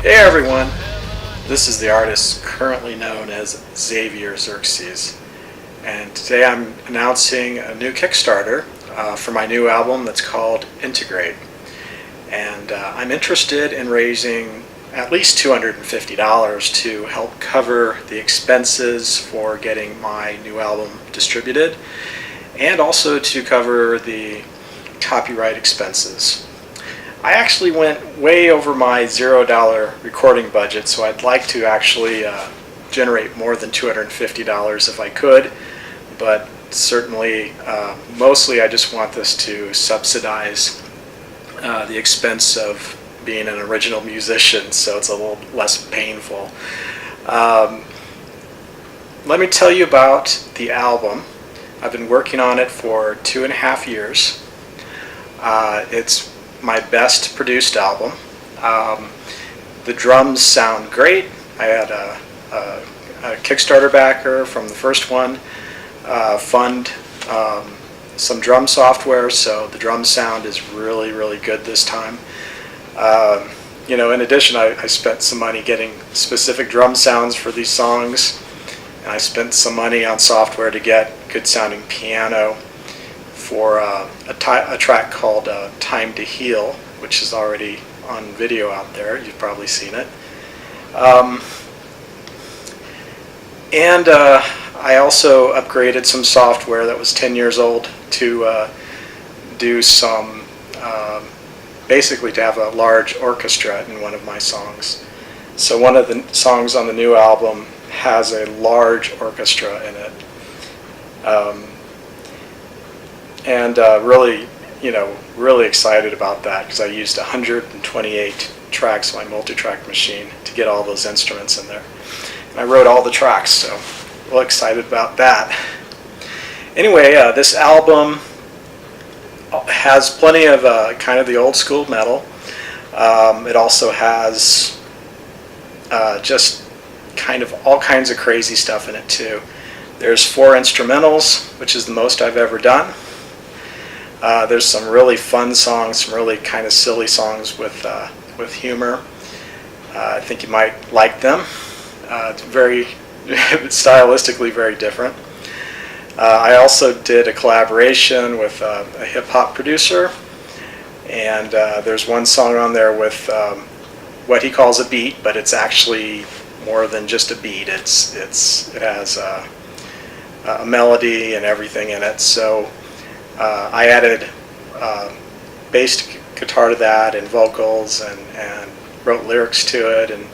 Hey everyone, this is the artist currently known as Xavier Xerxes, and today I'm announcing a new Kickstarter for my new album that's called Integrate. And I'm interested in raising at least $250 to help cover the expenses for getting my new album distributed, and also to cover the copyright expenses. I actually went way over my $0 recording budget, so I'd like to actually generate more than $250 if I could, but certainly mostly I just want this to subsidize the expense of being an original musician, so it's a little less painful. Let me tell you about the album. I've been working on it for 2.5 years. It's my best produced album. The drums sound great. I had a Kickstarter backer from the first one fund some drum software, so the drum sound is really, really good this time. In addition, I spent some money getting specific drum sounds for these songs, and I spent some money on software to get good sounding piano for a track called Time to Heal, which is already on video out there. You've probably seen it. And I also upgraded some software that was 10 years old to do some, basically to have a large orchestra in one of my songs. So one of the songs on the new album has a large orchestra in it. Really excited about that because I used 128 tracks on my multi-track machine to get all those instruments in there. And I wrote all the tracks, so real excited about that. Anyway, this album has plenty of kind of the old school metal. It also has just kind of all kinds of crazy stuff in it too. There's 4 instrumentals, which is the most I've ever done. There's some really fun songs, some really kind of silly songs with humor. I think you might like them. It's very stylistically very different. I also did a collaboration with a hip-hop producer, and there's one song on there with what he calls a beat, but it's actually more than just a beat. It has a melody and everything in it. So I added bass guitar to that and vocals and wrote lyrics to it and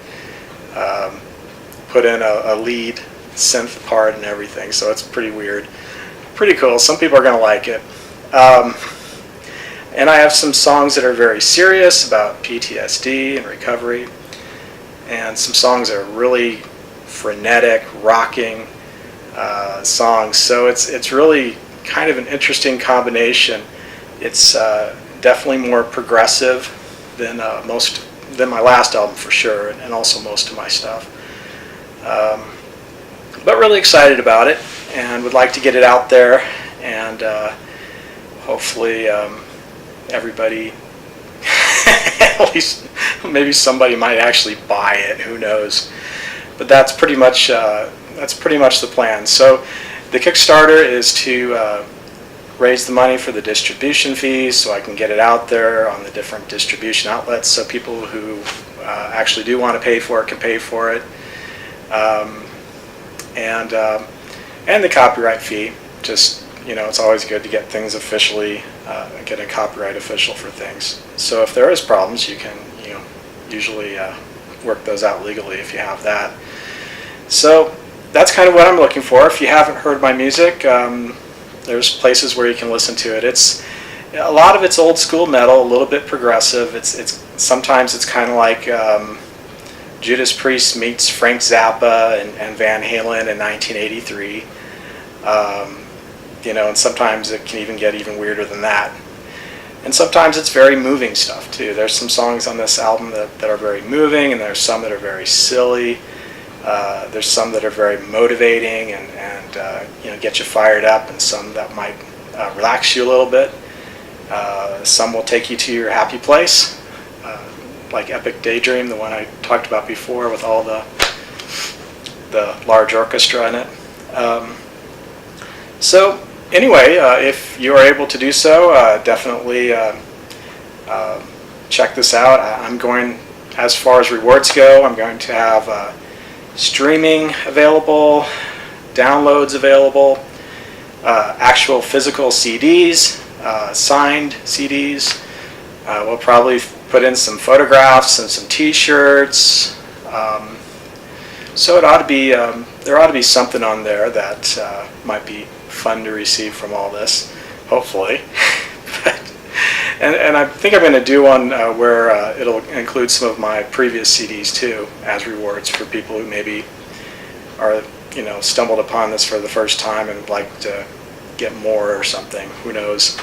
put in a lead synth part and everything. So it's pretty weird. Pretty cool. Some people are going to like it. And I have some songs that are very serious about PTSD and recovery, and some songs that are really frenetic, rocking songs. So it's really kind of an interesting combination. It's definitely more progressive than my last album for sure, and also most of my stuff. But really excited about it, and would like to get it out there, and hopefully everybody, at least maybe somebody might actually buy it. Who knows? But that's pretty much the plan. So the Kickstarter is to raise the money for the distribution fees so I can get it out there on the different distribution outlets so people who actually do want to pay for it can pay for it. And the copyright fee. Just, it's always good to get things officially, get a copyright official for things. So if there is problems, you can, usually work those out legally if you have that. So that's kind of what I'm looking for. If you haven't heard my music, there's places where you can listen to it. It's a lot of it's old school metal, a little bit progressive. Sometimes it's kind of like Judas Priest meets Frank Zappa and Van Halen in 1983. And sometimes it can even get even weirder than that. And sometimes it's very moving stuff too. There's some songs on this album that are very moving, and there's some that are very silly. There's some that are very motivating and get you fired up, and some that might relax you a little bit. Some will take you to your happy place. like Epic Daydream, the one I talked about before with all the large orchestra in it. So anyway, if you are able to do so, definitely check this out. I'm going, as far as rewards go, I'm going to have streaming available, downloads available, actual physical CDs, signed CDs. We'll probably put in some photographs and some T-shirts. So it ought to be there ought to be something on there that might be fun to receive from all this, hopefully. And I think I'm going to do one where it'll include some of my previous CDs too as rewards for people who maybe are, stumbled upon this for the first time and would like to get more or something. Who knows?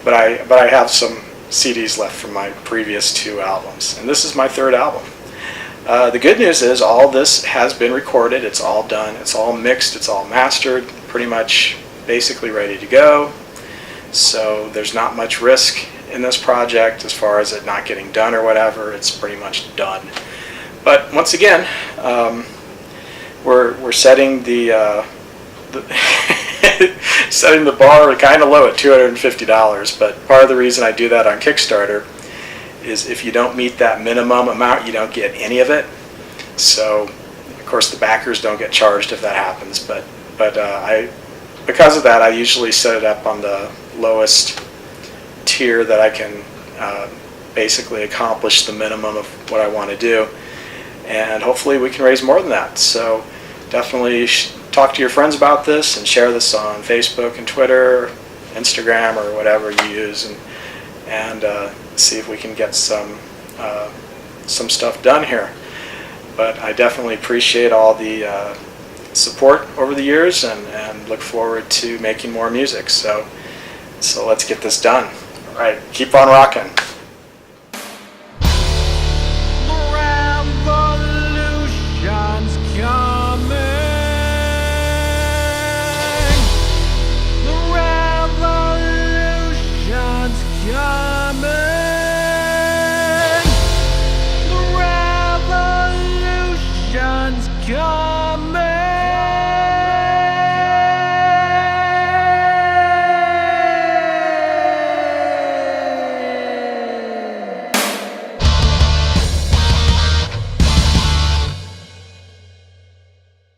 But I have some CDs left from my previous 2 albums, and this is my 3rd album. The good news is all this has been recorded. It's all done. It's all mixed. It's all mastered. Pretty much basically ready to go. So there's not much risk in this project as far as it not getting done or whatever. It's pretty much done. But once again, we're setting the setting the bar kind of low at $250. But part of the reason I do that on Kickstarter is if you don't meet that minimum amount, you don't get any of it. So of course the backers don't get charged if that happens. But because of that, I usually set it up on the lowest tier that I can basically accomplish the minimum of what I want to do, and hopefully we can raise more than that. So definitely talk to your friends about this and share this on Facebook and Twitter, Instagram, or whatever you use, and see if we can get some stuff done here. But I definitely appreciate all the support over the years, and look forward to making more music. So let's get this done. All right, keep on rocking. Coming.